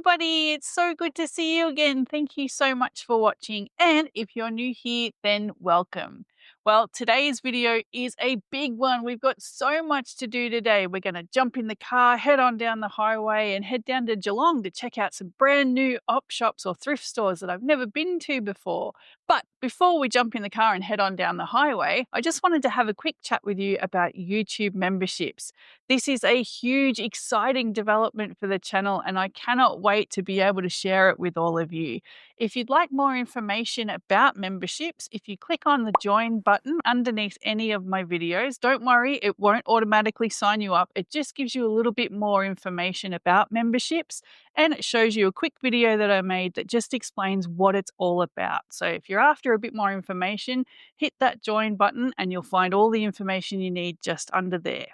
everybody, it's so good to see you again. Thank you so much for watching, and if you're new here, then welcome. Well, today's video is a big one. We've got so much to do today. We're going to jump in the car, head on down the highway and head down to Geelong to check out some brand new op shops or thrift stores that I've never been to before. But before we jump in the car and head on down the highway, I just wanted to have a quick chat with you about YouTube memberships. This is a huge, exciting development for the channel, and I cannot wait to be able to share it with all of you. If you'd like more information about memberships, if you click on the join button underneath any of my videos, don't worry, it won't automatically sign you up. It just gives you a little bit more information about memberships, and it shows you a quick video that I made that just explains what it's all about. So if you're after a bit more information, hit that join button and you'll find all the information you need just under there.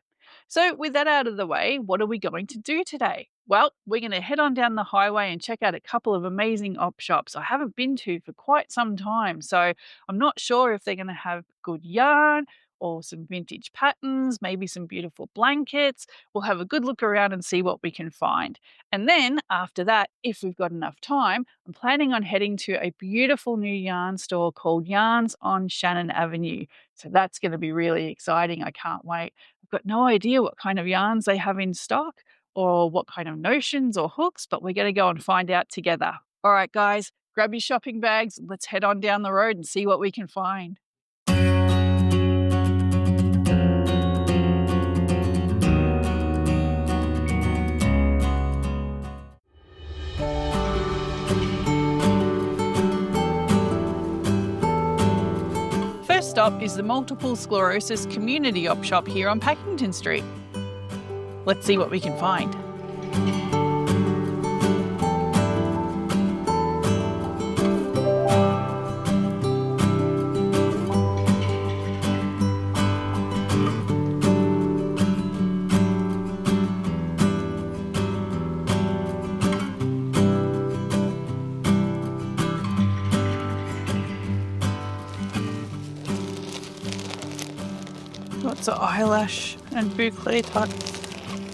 So with that out of the way, what are we going to do today? Well, we're going to head on down the highway and check out a couple of amazing op shops I haven't been to for quite some time. So I'm not sure if they're going to have good yarn or some vintage patterns, maybe some beautiful blankets. We'll have a good look around and see what we can find. And then after that, if we've got enough time, I'm planning on heading to a beautiful new yarn store called Yarns on Shannon Avenue. So that's going to be really exciting. I can't wait. I've got no idea what kind of yarns they have in stock or what kind of notions or hooks, but we're going to go and find out together. All right, guys, grab your shopping bags. Let's head on down the road and see what we can find. First stop is the Multiple Sclerosis Community Op Shop here on Packington Street. Let's see what we can find. Lots of eyelash and boucle type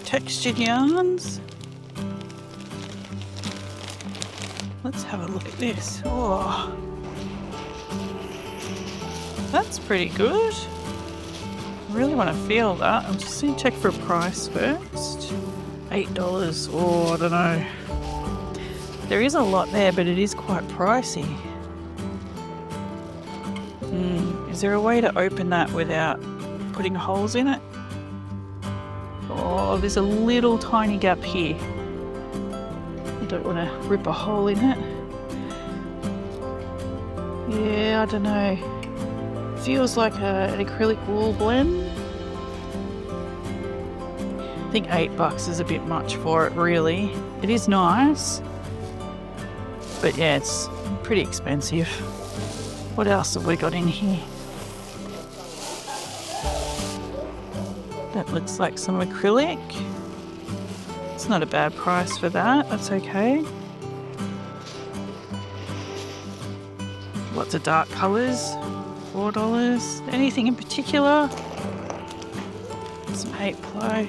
textured yarns. Let's have a look at this. Oh, that's pretty good. I really want to feel that. I'm just going to check for a price first. $8. Oh, I don't know. There is a lot there, but it is quite pricey. Is there a way to open that without putting holes in it? Oh, there's a little tiny gap here. I don't want to rip a hole in it. Yeah, I don't know. Feels like an acrylic wool blend. I think $8 is a bit much for it, really. It is nice, but yeah, it's pretty expensive. What else have we got in here? That looks like some acrylic. It's not a bad price for that. That's okay. Lots of dark colours. $4. Anything in particular? Some 8-ply.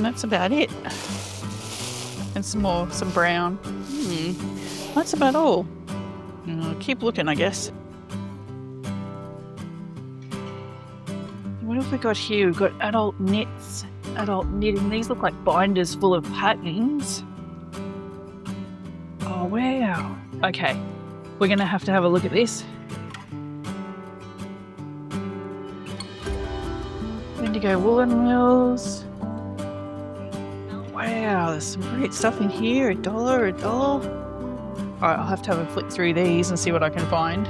That's about it. And some brown. That's about all. I'll keep looking, I guess. What have we got here? We've got adult knits, adult knitting. These look like binders full of patterns. Oh, wow. Okay, we're going to have a look at this. Indigo woolen wheels. Wow, there's some great stuff in here. $1, $1. All right, I'll have a flick through these and see what I can find.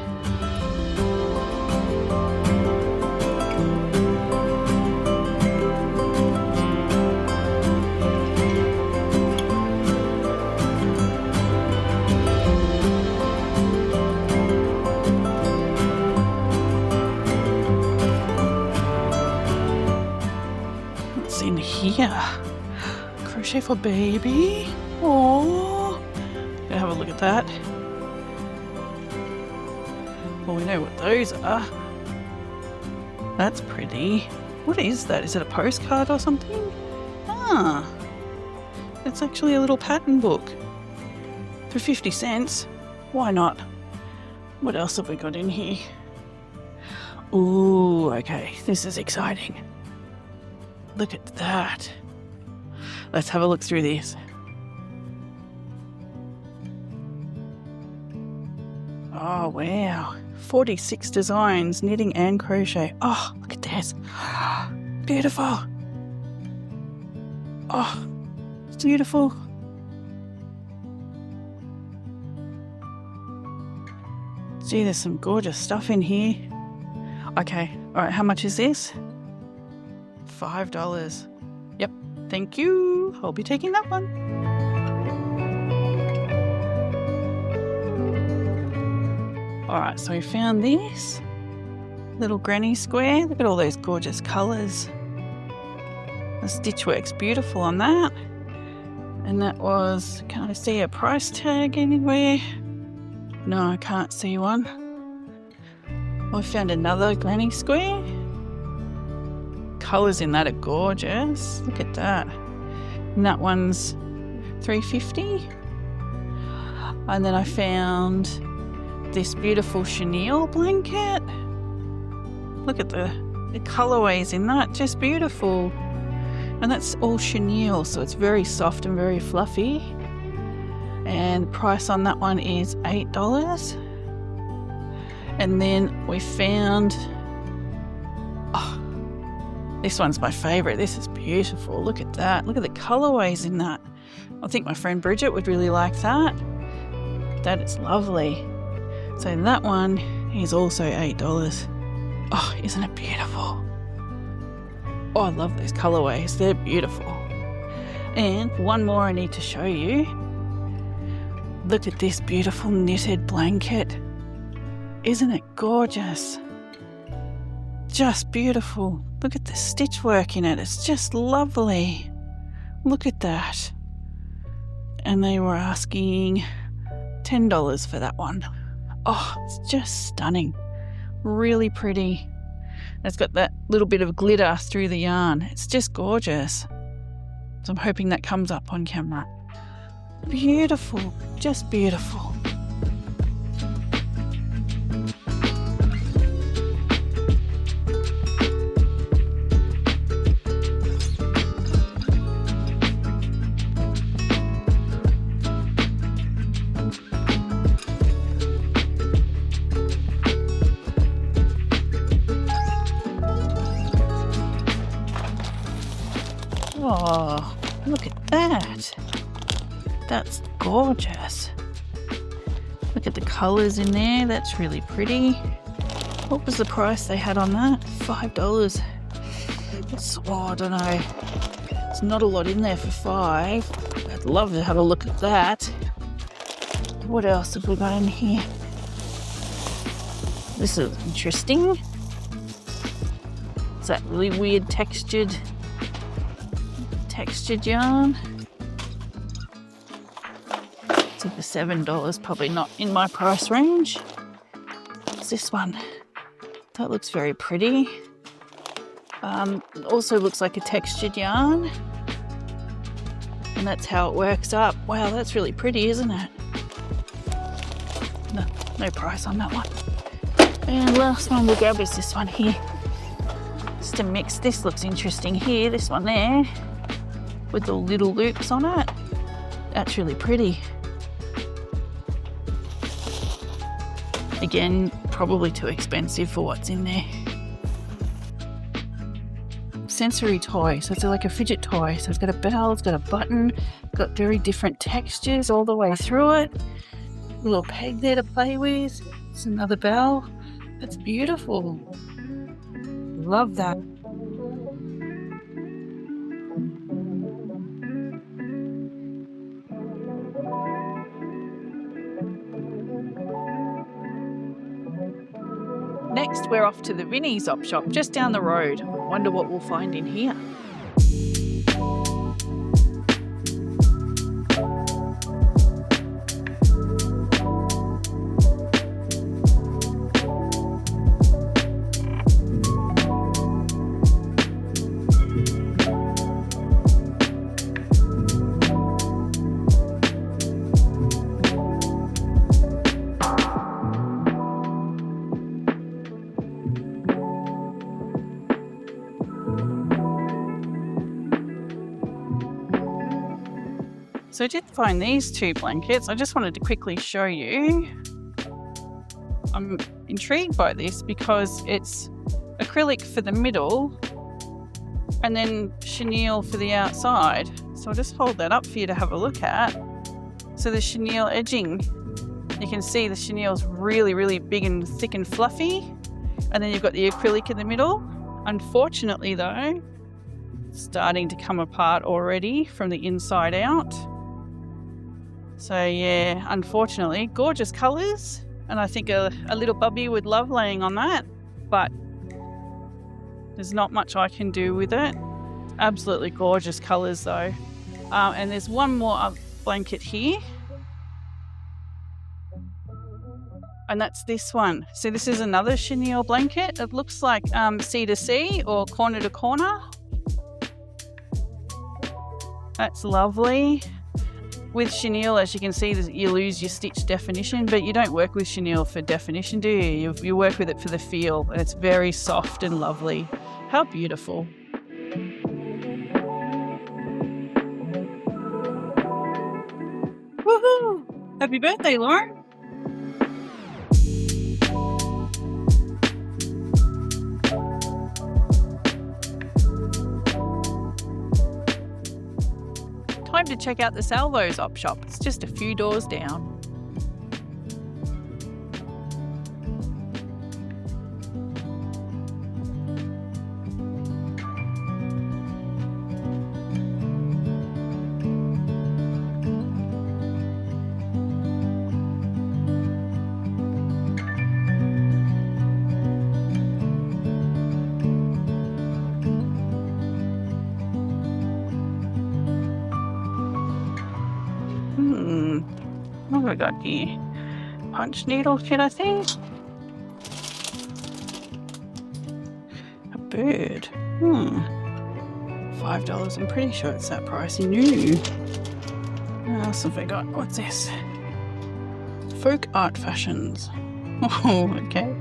In here, crochet for baby. Oh, gonna have a look at that. Well, we know what those are. That's pretty. What is that? Is it a postcard or something? Ah, It's actually a little pattern book for 50 cents. Why not? What else have we got in here? Ooh, okay, this is exciting. Look at that. Let's have a look through this. Oh, wow. 46 designs, knitting and crochet. Oh, look at this. Beautiful. Oh, it's beautiful. Gee, there's some gorgeous stuff in here. Okay, all right, how much is this? $5. Yep, thank you. I'll be taking that one. All right, so we found this little granny square. Look at all those gorgeous colours. The stitchwork's beautiful on that. And that was, can I see a price tag anywhere? No, I can't see one. I found another granny square. Colours in that are gorgeous. Look at that. And that one's $3.50. And then I found this beautiful chenille blanket. Look at the colourways in that, just beautiful. And that's all chenille, so it's very soft and very fluffy. And the price on that one is $8. And then we found, oh, this one's my favourite. This is beautiful. Look at that. Look at the colourways in that. I think my friend Bridget would really like that. That is lovely. So that one is also $8. Oh, isn't it beautiful? Oh, I love those colourways. They're beautiful. And one more I need to show you. Look at this beautiful knitted blanket. Isn't it gorgeous? Just beautiful. Look at the stitch work in it. It's just lovely. Look at that. And they were asking $10 for that one. Oh, it's just stunning. Really pretty. It's got that little bit of glitter through the yarn. It's just gorgeous. So I'm hoping that comes up on camera. Beautiful, just beautiful. Oh, look at that. That's gorgeous. Look at the colours in there. That's really pretty. What was the price they had on that? $5. Oh, I don't know. It's not a lot in there for $5. I'd love to have a look at that. What else have we got in here? This is interesting. It's that really weird textured yarn. It's for $7, probably not in my price range. What's this one? That looks very pretty. Also looks like a textured yarn. And that's how it works up. Wow, that's really pretty, isn't it? No price on that one. And last one we'll grab is this one here. Just a mix. This looks interesting here. This one there, with the little loops on it. That's really pretty. Again, probably too expensive for what's in there. Sensory toy, so it's like a fidget toy. So it's got a bell, it's got a button, got very different textures all the way through it. A little peg there to play with. It's another bell. That's beautiful. Love that. Next, we're off to the Vinnies op shop just down the road. Wonder what we'll find in here. So I did find these 2 blankets. I just wanted to quickly show you. I'm intrigued by this because it's acrylic for the middle and then chenille for the outside. So I'll just hold that up for you to have a look at. So the chenille edging, you can see the chenille is really, really big and thick and fluffy. And then you've got the acrylic in the middle. Unfortunately though, it's starting to come apart already from the inside out. So yeah, unfortunately, gorgeous colours. And I think a little bubby would love laying on that, but there's not much I can do with it. Absolutely gorgeous colours though. And there's one more blanket here. And that's this one. So this is another chenille blanket. It looks like C to C or corner to corner. That's lovely. With chenille, as you can see, you lose your stitch definition, but you don't work with chenille for definition, do you? You work with it for the feel, and it's very soft and lovely. How beautiful. Woohoo! Happy birthday, Lauren. Time to check out the Salvos op shop. It's just a few doors down. What have I got here? Punch needle kit, I think. A bird. $5. I'm pretty sure it's that pricey. New. What else have I got? What's this? Folk art fashions. Oh, okay.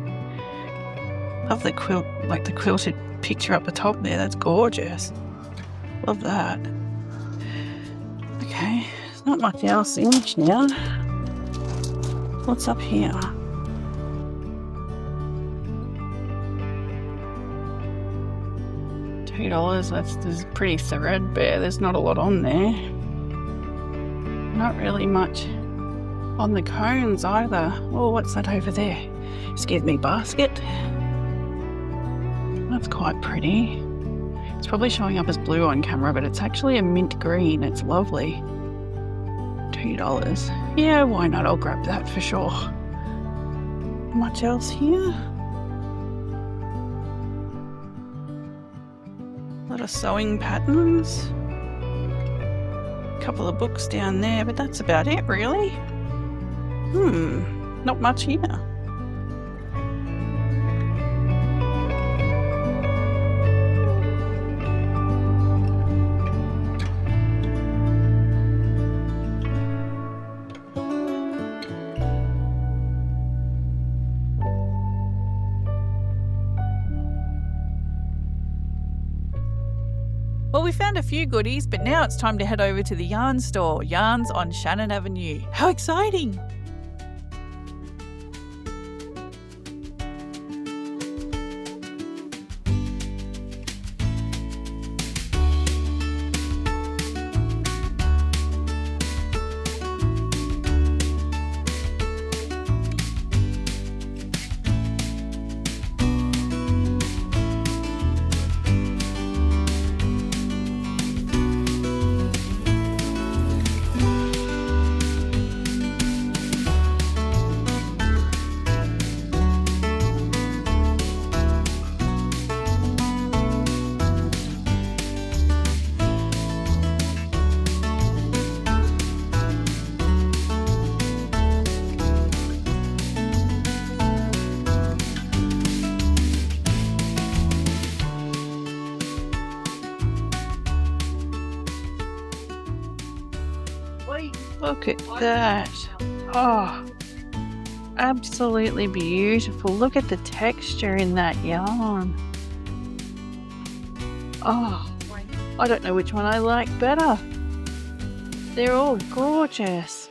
Love the quilt, like the quilted picture up the top there. That's gorgeous. Love that. Okay. Not much else in here. What's up here? $2. That's pretty threadbare. There's not a lot on there. Not really much on the cones either. Oh, what's that over there? Excuse me, basket. That's quite pretty. It's probably showing up as blue on camera, but it's actually a mint green. It's lovely. $2. Yeah, why not? I'll grab that for sure. Much else here? A lot of sewing patterns. A couple of books down there, but that's about it really. Not much here. Well, we found a few goodies, but now it's time to head over to the yarn store, Yarns on Shannon Avenue. How exciting! Look at that. Oh, absolutely beautiful. Look at the texture in that yarn. Oh, I don't know which one I like better. They're all gorgeous.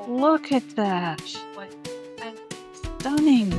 Look at that. Stunning.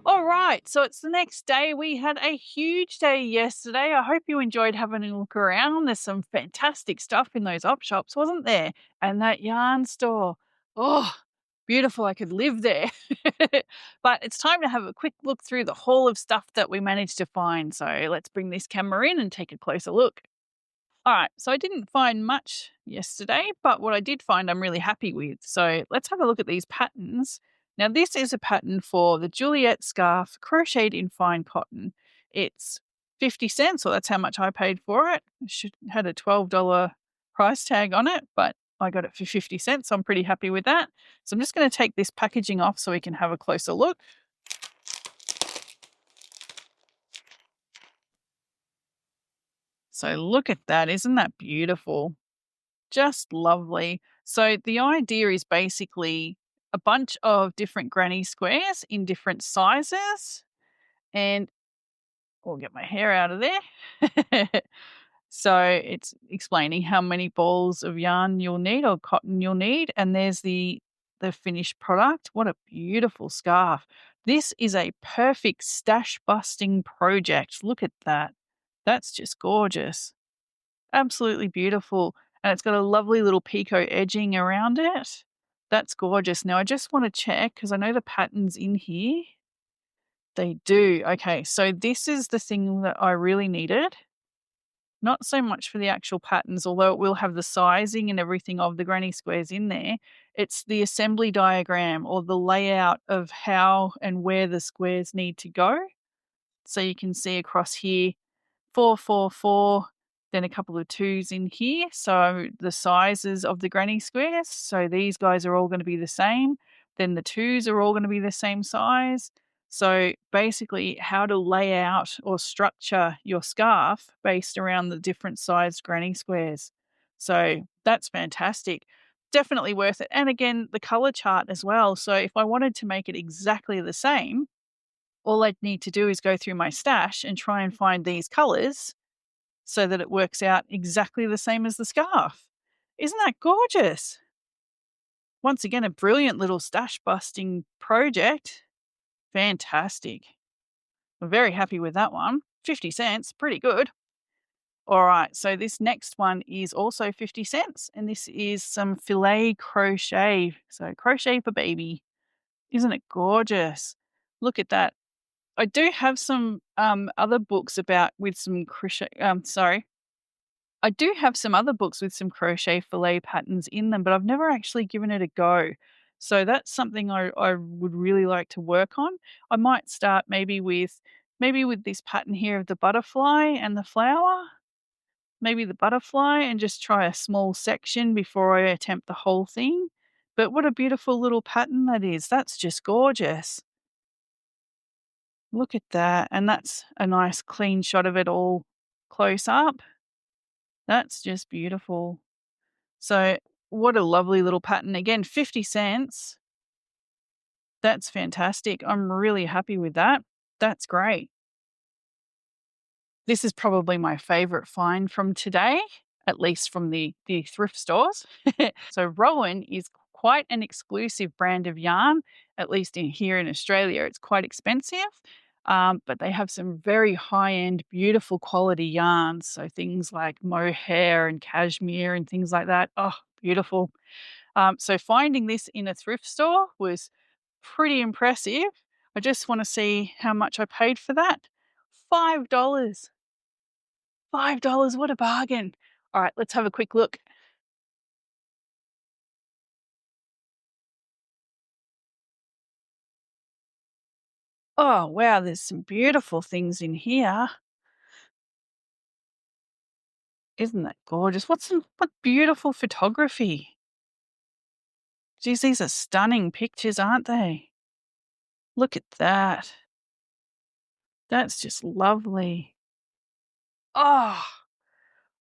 All right, so it's the next day. We had a huge day yesterday. I hope you enjoyed having a look around. There's some fantastic stuff in those op shops, wasn't there? And that yarn store. Oh, beautiful. I could live there. But it's time to have a quick look through the haul of stuff that we managed to find. So let's bring this camera in and take a closer look. All right, so I didn't find much yesterday, but what I did find I'm really happy with. So let's have a look at these patterns. Now, this is a pattern for the Juliet scarf crocheted in fine cotton. It's 50 cents, or that's how much I paid for it. It should had a $12 price tag on it, but I got it for 50 cents. So I'm pretty happy with that. So I'm just going to take this packaging off so we can have a closer look. So look at that. Isn't that beautiful? Just lovely. So the idea is basically a bunch of different granny squares in different sizes. And I'll get my hair out of there. So it's explaining how many balls of yarn you'll need or cotton you'll need. And there's the finished product. What a beautiful scarf. This is a perfect stash busting project. Look at that. That's just gorgeous. Absolutely beautiful. And it's got a lovely little picot edging around it. That's gorgeous. Now I just wanna check because I know the pattern's in here. They do. Okay, so this is the thing that I really needed. Not so much for the actual patterns, although it will have the sizing and everything of the granny squares in there. It's the assembly diagram or the layout of how and where the squares need to go. So you can see across here 4, 4, 4, then a couple of twos in here. So the sizes of the granny squares. So these guys are all going to be the same. Then the twos are all going to be the same size. So basically, how to lay out or structure your scarf based around the different sized granny squares. So that's fantastic. Definitely worth it. And again, the color chart as well. So if I wanted to make it exactly the same, all I'd need to do is go through my stash and try and find these colors so that it works out exactly the same as the scarf. Isn't that gorgeous? Once again, a brilliant little stash busting project. Fantastic. I'm very happy with that one. 50 cents, pretty good. All right, so this next one is also 50 cents, and this is some filet crochet. So, crochet for baby. Isn't it gorgeous? Look at that. I do have some other books about with some crochet. Sorry, I do have some other books with some crochet fillet patterns in them, but I've never actually given it a go. So that's something I would really like to work on. I might start maybe with this pattern here of the butterfly and the flower. Maybe the butterfly and just try a small section before I attempt the whole thing. But what a beautiful little pattern that is. That's just gorgeous. Look at that. And that's a nice clean shot of it all close up. That's just beautiful. So, what a lovely little pattern. Again, 50 cents. That's fantastic. I'm really happy with that. That's great. This is probably my favorite find from today, at least from the thrift stores. So, Rowan is quite an exclusive brand of yarn, at least here in Australia. It's quite expensive, but they have some very high end, beautiful quality yarns. So, things like mohair and cashmere and things like that. Oh, beautiful. So finding this in a thrift store was pretty impressive. I just want to see how much I paid for that. $5. $5. What a bargain. All right, let's have a quick look. Oh, wow, there's some beautiful things in here. Isn't that gorgeous? What beautiful photography. Geez, these are stunning pictures, aren't they? Look at that. That's just lovely. Oh,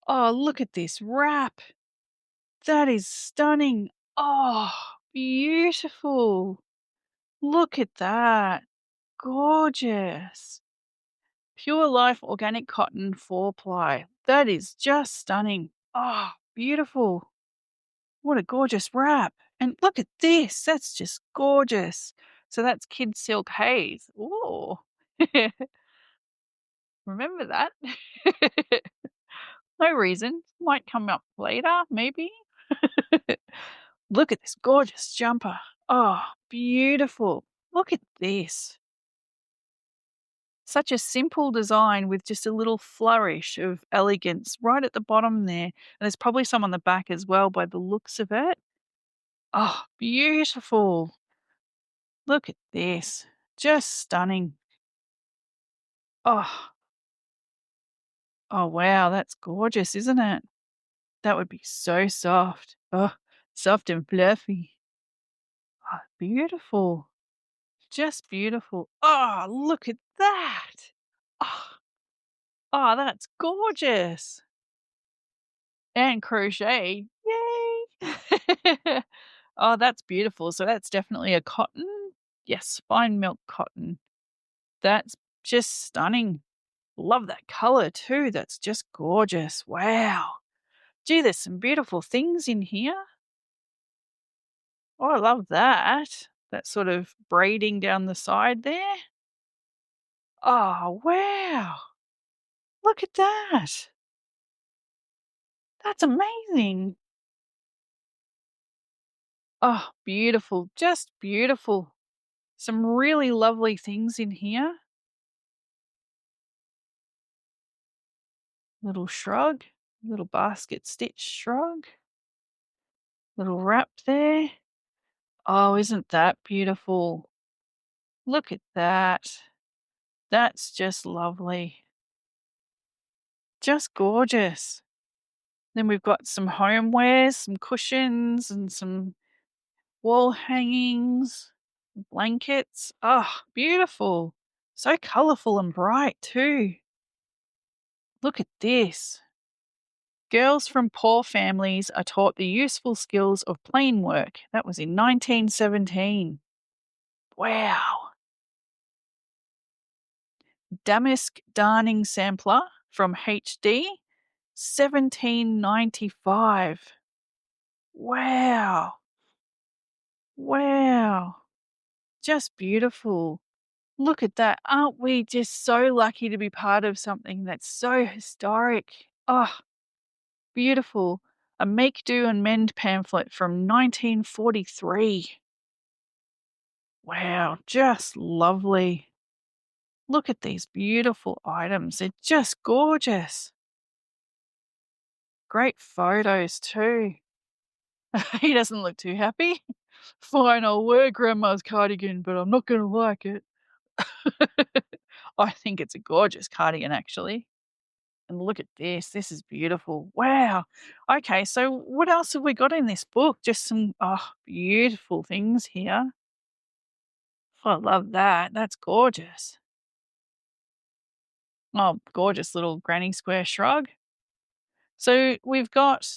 oh, look at this wrap. That is stunning. Oh, beautiful. Look at that. Gorgeous. Pure Life Organic Cotton 4 ply. That is just stunning. Oh, beautiful. What a gorgeous wrap. And look at this. That's just gorgeous. So that's Kid Silk Haze. Oh, remember that? No reason. Might come up later, maybe. Look at this gorgeous jumper. Oh, beautiful. Look at this. Such a simple design with just a little flourish of elegance right at the bottom there. And there's probably some on the back as well by the looks of it. Oh, beautiful. Look at this. Just stunning. Oh, oh wow, that's gorgeous, isn't it? That would be so soft. Oh, soft and fluffy. Oh, beautiful. Just beautiful. Oh, look at that. Oh, oh, that's gorgeous. And crochet. Yay. Oh, that's beautiful. So that's definitely a cotton. Yes, fine milk cotton. That's just stunning. Love that color too. That's just gorgeous. Wow. Gee, there's some beautiful things in here. Oh, I love that. That sort of braiding down the side there. Oh, wow. Look at that. That's amazing. Oh, beautiful, just beautiful. Some really lovely things in here. Little shrug, little basket stitch shrug, little wrap there. Oh, isn't that beautiful? Look at that. That's just lovely. Just gorgeous. Then we've got some homewares, some cushions, and some wall hangings, blankets. Oh, beautiful. So colourful and bright too. Look at this. Girls from poor families are taught the useful skills of plain work. That was in 1917. Wow. Damask darning sampler from HD, 1795. Wow. Wow. Just beautiful. Look at that. Aren't we just so lucky to be part of something that's so historic? Oh, beautiful. A make do and mend pamphlet from 1943. Wow, just lovely. Look at these beautiful items. They're just gorgeous. Great photos too. He doesn't look too happy. Fine, I'll wear grandma's cardigan, but I'm not going to like it. I think it's a gorgeous cardigan, actually. And look at this. This is beautiful. Wow. Okay, so what else have we got in this book? Just some beautiful things here. Oh, I love that. That's gorgeous. Oh, gorgeous little granny square shrug. So we've got,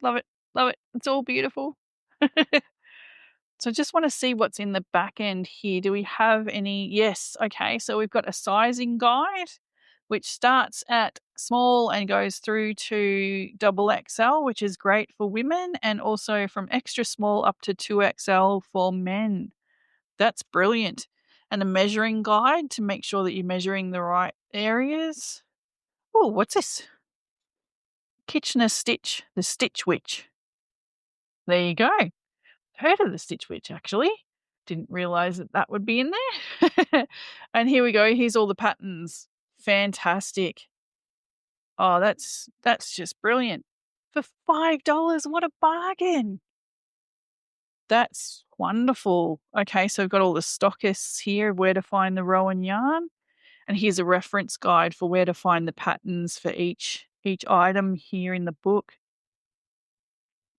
love it. Love it. It's all beautiful. So just want to see what's in the back end here. Do we have any? Yes. Okay. So we've got a sizing guide, which starts at small and goes through to double XL, which is great for women, and also from extra small up to 2XL for men. That's brilliant. And a measuring guide to make sure that you're measuring the right areas. Oh, what's this? Kitchener Stitch, the Stitch Witch. There you go. Heard of the Stitch Witch, actually. Didn't realize that that would be in there. And here we go. Here's all the patterns. Fantastic. Oh, that's just brilliant. For $5, what a bargain. That's wonderful. Okay, so we've got all the stockists here, where to find the rowan yarn. And here's a reference guide for where to find the patterns for each item here in the book.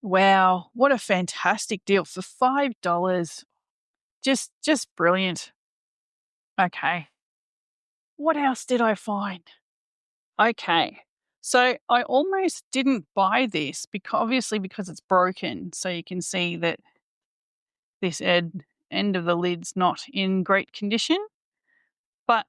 Wow, what a fantastic deal for $5. Just brilliant. Okay. What else did I find? Okay. So I almost didn't buy this because obviously because it's broken. So you can see that this end of the lid's not in great condition. But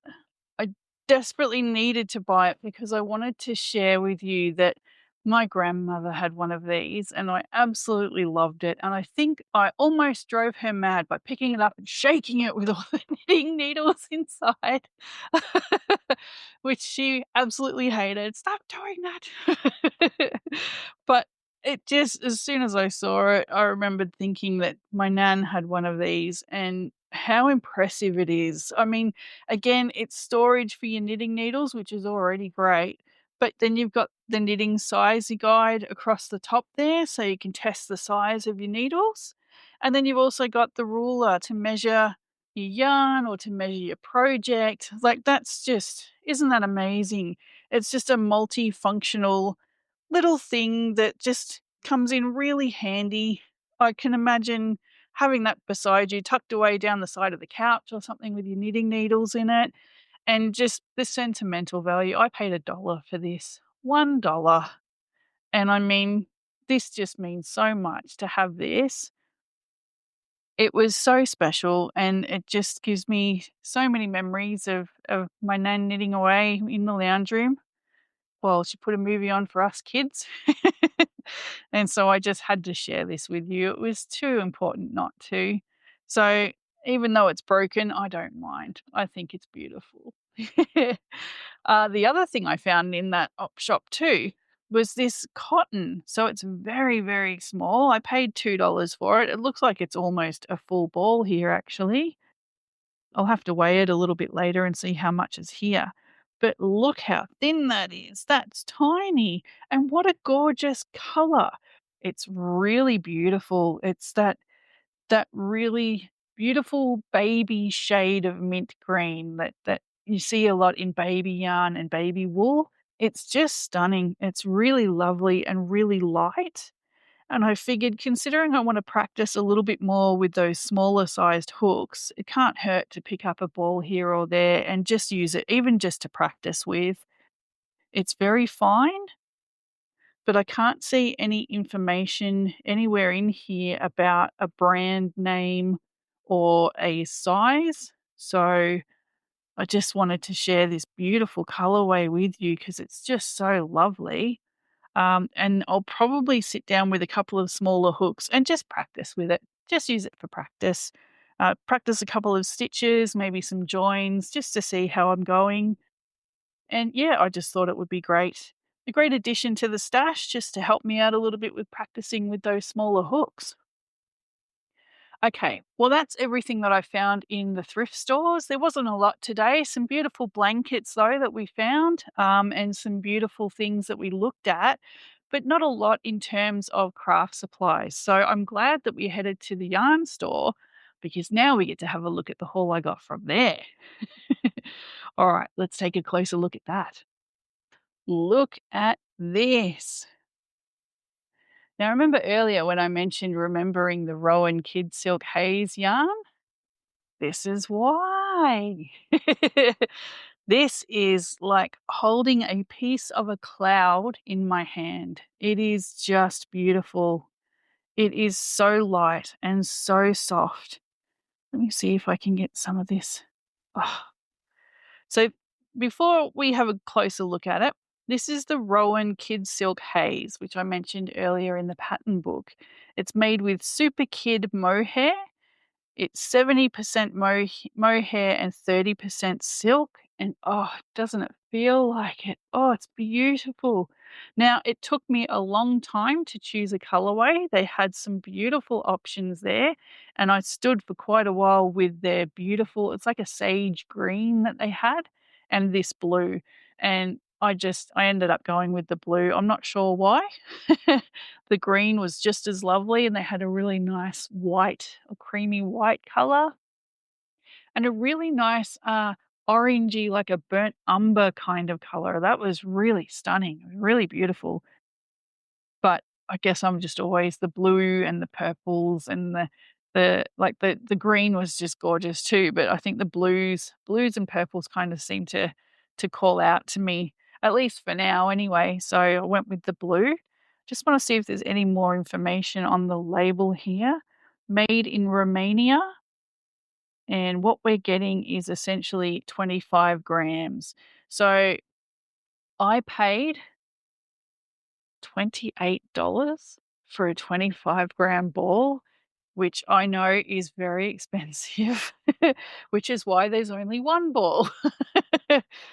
I desperately needed to buy it because I wanted to share with you that my grandmother had one of these and I absolutely loved it. And I think I almost drove her mad by picking it up and shaking it with all the knitting needles inside, which she absolutely hated. Stop doing that. But it just, as soon as I saw it, I remembered thinking that my nan had one of these and how impressive it is. I mean, again, it's storage for your knitting needles, which is already great. But then you've got the knitting size guide across the top there, so you can test the size of your needles. And then you've also got the ruler to measure your yarn or to measure your project. Like, that's just, isn't that amazing? It's just a multifunctional little thing that just comes in really handy. I can imagine having that beside you, tucked away down the side of the couch or something with your knitting needles in it, and just the sentimental value. I paid $1 for this. $1. And I mean, this just means so much to have this. It was so special and it just gives me so many memories of my nan knitting away in the lounge room while she put a movie on for us kids. And so I just had to share this with you. It was too important not to. So even though it's broken, I don't mind. I think it's beautiful. The other thing I found in that op shop too was this cotton. So it's very, very small. I paid $2 for it. It looks like it's almost a full ball here, actually. I'll have to weigh it a little bit later and see how much is here. But look how thin that is. That's tiny. And what a gorgeous color. It's really beautiful. It's that really beautiful baby shade of mint green that you see a lot in baby yarn and baby wool. It's just stunning. It's really lovely and really light. And I figured, considering I want to practice a little bit more with those smaller sized hooks, it can't hurt to pick up a ball here or there and just use it, even just to practice with. It's very fine, but I can't see any information anywhere in here about a brand name or a size. So I just wanted to share this beautiful colorway with you because it's just so lovely. And I'll probably sit down with a couple of smaller hooks and just practice with it. Just use it for practice. Practice a couple of stitches, maybe some joins, just to see how I'm going. And yeah, I just thought it would be great. A great addition to the stash just to help me out a little bit with practicing with those smaller hooks. Okay, well, that's everything that I found in the thrift stores. There wasn't a lot today. Some beautiful blankets, though, that we found, and some beautiful things that we looked at, but not a lot in terms of craft supplies. So I'm glad that we headed to the yarn store because now we get to have a look at the haul I got from there. All right, let's take a closer look at that. Look at this. Now, remember earlier when I mentioned remembering the Rowan Kid Silk Haze yarn? This is why. This is like holding a piece of a cloud in my hand. It is just beautiful. It is so light and so soft. Let me see if I can get some of this. Oh. So before we have a closer look at it, this is the Rowan Kid Silk Haze, which I mentioned earlier in the pattern book. It's made with Super Kid mohair. It's 70% mohair and 30% silk. And oh, doesn't it feel like it? Oh, it's beautiful. Now, it took me a long time to choose a colorway. They had some beautiful options there. And I stood for quite a while with their beautiful, it's like a sage green that they had, and this blue. And I ended up going with the blue. I'm not sure why. The green was just as lovely, and they had a really nice white, a creamy white color, and a really nice orangey, like a burnt umber kind of color. That was really stunning, really beautiful. But I guess I'm just always the blue and the purples and the green was just gorgeous too, but I think the blues and purples kind of seem to call out to me, at least for now anyway. So I went with the blue. Just want to see if there's any more information on the label here. Made in Romania. And what we're getting is essentially 25 grams. So I paid $28 for a 25-gram ball, which I know is very expensive, which is why there's only one ball.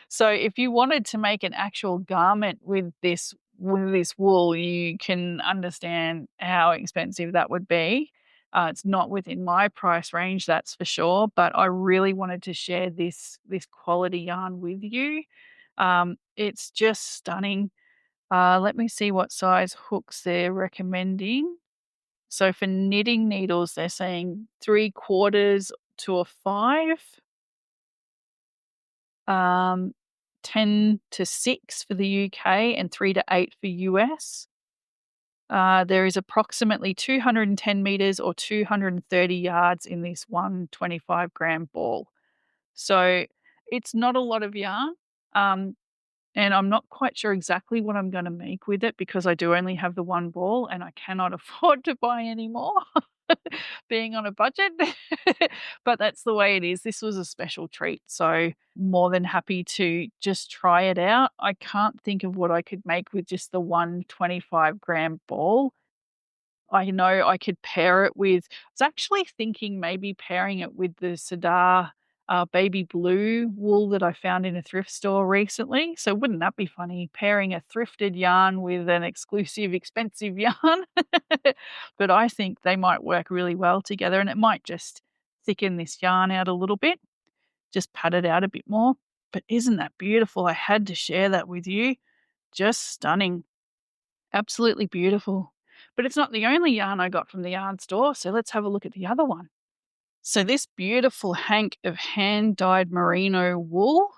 So if you wanted to make an actual garment with this wool, you can understand how expensive that would be. It's not within my price range, that's for sure, but I really wanted to share this quality yarn with you. It's just stunning. Let me see what size hooks they're recommending. So for knitting needles, they're saying 3/4 to a 5, 10 to 6 for the UK, and 3 to 8 for US. There is approximately 210 meters or 230 yards in this one 25-gram ball. So it's not a lot of yarn. Um, And I'm not quite sure exactly what I'm gonna make with it because I do only have the one ball and I cannot afford to buy any more being on a budget. But that's the way it is. This was a special treat, so more than happy to just try it out. I can't think of what I could make with just the one 25-gram ball. I know I could pair it with I was actually thinking maybe pairing it with the Sadar baby blue wool that I found in a thrift store recently. So wouldn't that be funny, pairing a thrifted yarn with an exclusive, expensive yarn? But I think they might work really well together, and it might just thicken this yarn out a little bit, just pat it out a bit more. But isn't that beautiful? I had to share that with you. Just stunning. Absolutely beautiful. But it's not the only yarn I got from the yarn store, so let's have a look at the other one. So this beautiful hank of hand-dyed merino wool,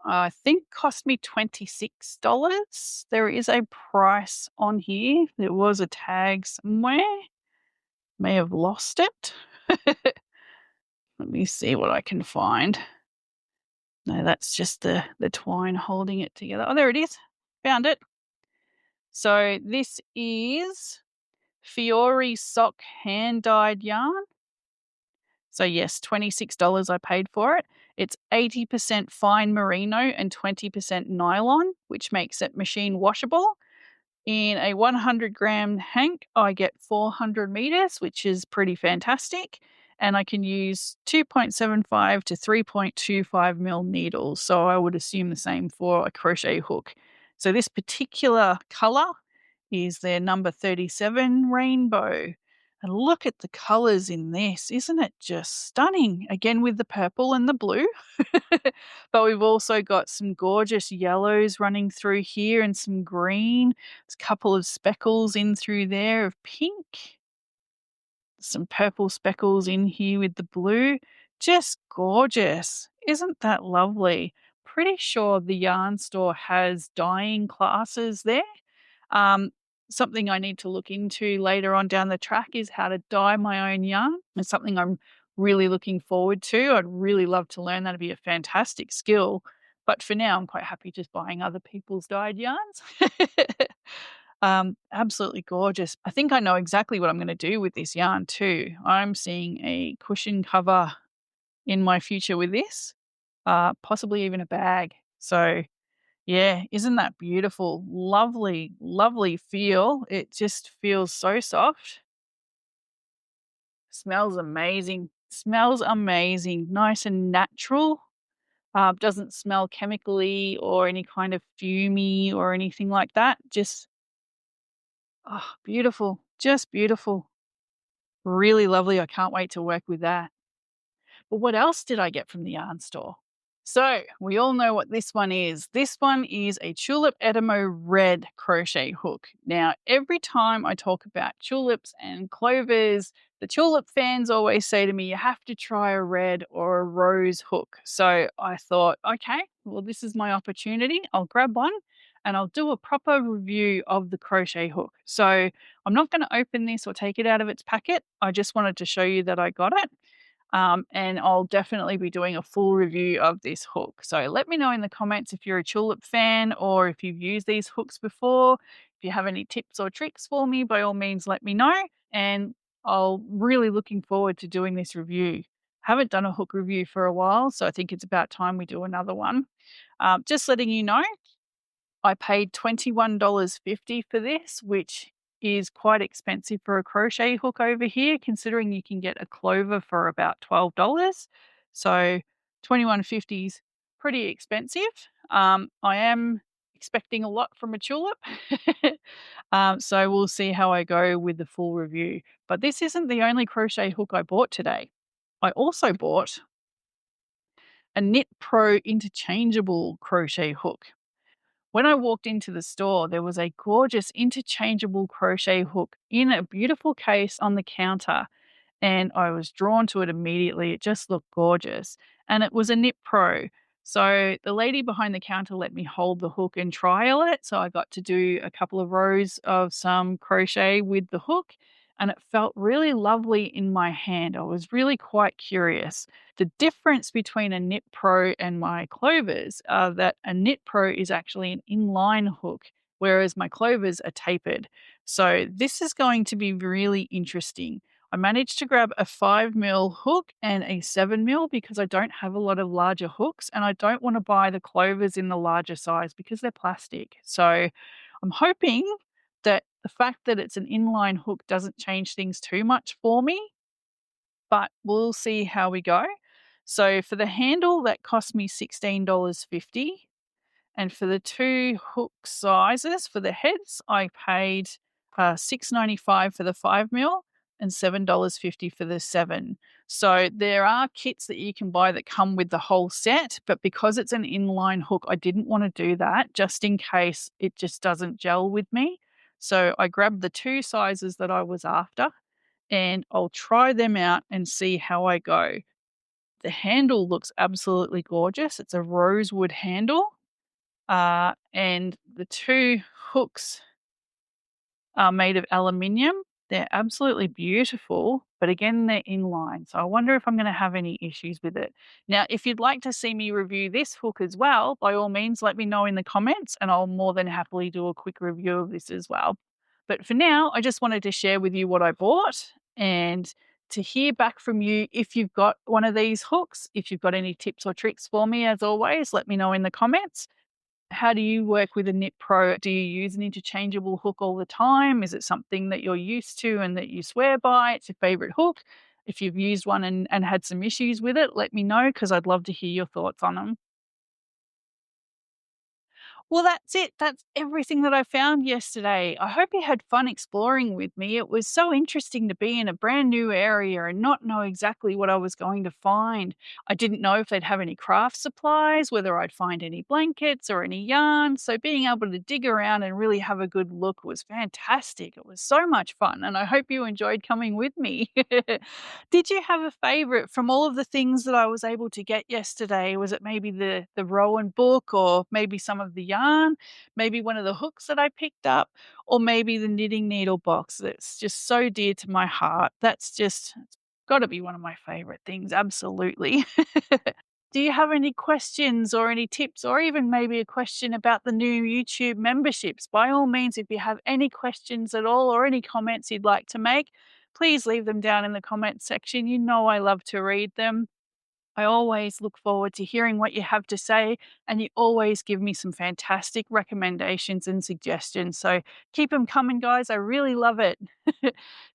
I think cost me $26. There is a price on here. There was a tag somewhere. May have lost it. Let me see what I can find. No, that's just the twine holding it together. Oh, there it is. Found it. So this is Fiore sock hand-dyed yarn. So yes, $26 I paid for it. It's 80% fine merino and 20% nylon, which makes it machine washable. In a 100-gram hank, I get 400 meters, which is pretty fantastic. And I can use 2.75 to 3.25 mil needles. So I would assume the same for a crochet hook. So this particular color is their number 37 rainbow. And look at the colors in this. Isn't it just stunning? Again, with the purple and the blue. But we've also got some gorgeous yellows running through here and some green. There's a couple of speckles in through there of pink. Some purple speckles in here with the blue. Just gorgeous. Isn't that lovely? Pretty sure the yarn store has dyeing classes there. Um, Something I need to look into later on down the track is how to dye my own yarn. It's something I'm really looking forward to. I'd really love to learn. That'd be a fantastic skill. But for now, I'm quite happy just buying other people's dyed yarns. Absolutely gorgeous. I think I know exactly what I'm going to do with this yarn too. I'm seeing a cushion cover in my future with this, possibly even a bag. So yeah, isn't that beautiful? Lovely, lovely feel. It just feels so soft. Smells amazing. Smells amazing. Nice and natural. Doesn't smell chemically or any kind of fumey or anything like that. Just, oh, beautiful. Just beautiful. Really lovely. I can't wait to work with that. But what else did I get from the yarn store? So we all know what this one is. This one is a Tulip Edamo red crochet hook. Now, every time I talk about tulips and clovers, the tulip fans always say to me, you have to try a red or a rose hook. So I thought, okay, well, this is my opportunity. I'll grab one and I'll do a proper review of the crochet hook. So I'm not going to open this or take it out of its packet. I just wanted to show you that I got it. And I'll definitely be doing a full review of this hook. So let me know in the comments if you're a tulip fan or if you've used these hooks before. If you have any tips or tricks for me, by all means, let me know. And I'll really looking forward to doing this review. I haven't done a hook review for a while, so I think it's about time we do another one. Just letting you know, I paid $21.50 for this, which is quite expensive for a crochet hook over here, considering you can get a clover for about $12. So $21.50 is pretty expensive. I am expecting a lot from a tulip. So we'll see how I go with the full review. But this isn't the only crochet hook I bought today. I also bought a Knit Pro interchangeable crochet hook. When I walked into the store, there was a gorgeous interchangeable crochet hook in a beautiful case on the counter, and I was drawn to it immediately. It just looked gorgeous, and it was a Knit Pro. So the lady behind the counter let me hold the hook and trial it. So I got to do a couple of rows of some crochet with the hook, and it felt really lovely in my hand. I was really quite curious. The difference between a Knit Pro and my clovers are that a Knit Pro is actually an inline hook, whereas my clovers are tapered. So this is going to be really interesting. I managed to grab a 5 mil hook and a 7 mil because I don't have a lot of larger hooks and I don't want to buy the clovers in the larger size because they're plastic. So I'm hoping that the fact that it's an inline hook doesn't change things too much for me, but we'll see how we go. So for the handle, that cost me $16.50. And for the 2 hook sizes for the heads, I paid $6.95 for the 5 mil and $7.50 for the 7. So there are kits that you can buy that come with the whole set, but because it's an inline hook, I didn't want to do that just in case it just doesn't gel with me. So I grabbed the 2 sizes that I was after, and I'll try them out and see how I go. The handle looks absolutely gorgeous. It's a rosewood handle, and the 2 hooks are made of aluminium. They're absolutely beautiful, but again, they're inline. So I wonder if I'm going to have any issues with it. Now, if you'd like to see me review this hook as well, by all means, let me know in the comments and I'll more than happily do a quick review of this as well. But for now, I just wanted to share with you what I bought and to hear back from you if you've got one of these hooks. If you've got any tips or tricks for me, as always, let me know in the comments. How do you work with a Knit Pro? Do you use an interchangeable hook all the time? Is it something that you're used to and that you swear by? It's your favorite hook. If you've used one and had some issues with it, let me know because I'd love to hear your thoughts on them. Well, that's it. That's everything that I found yesterday. I hope you had fun exploring with me. It was so interesting to be in a brand new area and not know exactly what I was going to find. I didn't know if they'd have any craft supplies, whether I'd find any blankets or any yarn. So being able to dig around and really have a good look was fantastic. It was so much fun. And I hope you enjoyed coming with me. Did you have a favorite from all of the things that I was able to get yesterday? Was it maybe the Rowan book or maybe some of the yarn, maybe one of the hooks that I picked up, or maybe the knitting needle box that's just so dear to my heart? That's just it's got to be one of my favorite things, absolutely. Do you have any questions or any tips, or even maybe a question about the new YouTube memberships? By all means, if you have any questions at all or any comments you'd like to make, please leave them down in the comment section. You know I love to read them. I always look forward to hearing what you have to say, and you always give me some fantastic recommendations and suggestions. So keep them coming, guys. I really love it.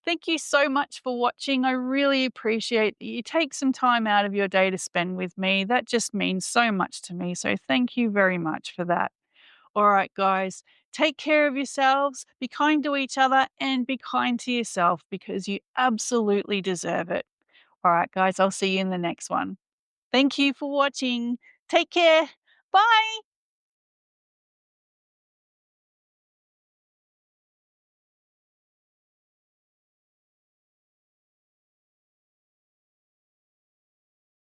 Thank you so much for watching. I really appreciate that you take some time out of your day to spend with me. That just means so much to me. So thank you very much for that. All right, guys, take care of yourselves, be kind to each other, and be kind to yourself because you absolutely deserve it. All right, guys, I'll see you in the next one. Thank you for watching. Take care. Bye.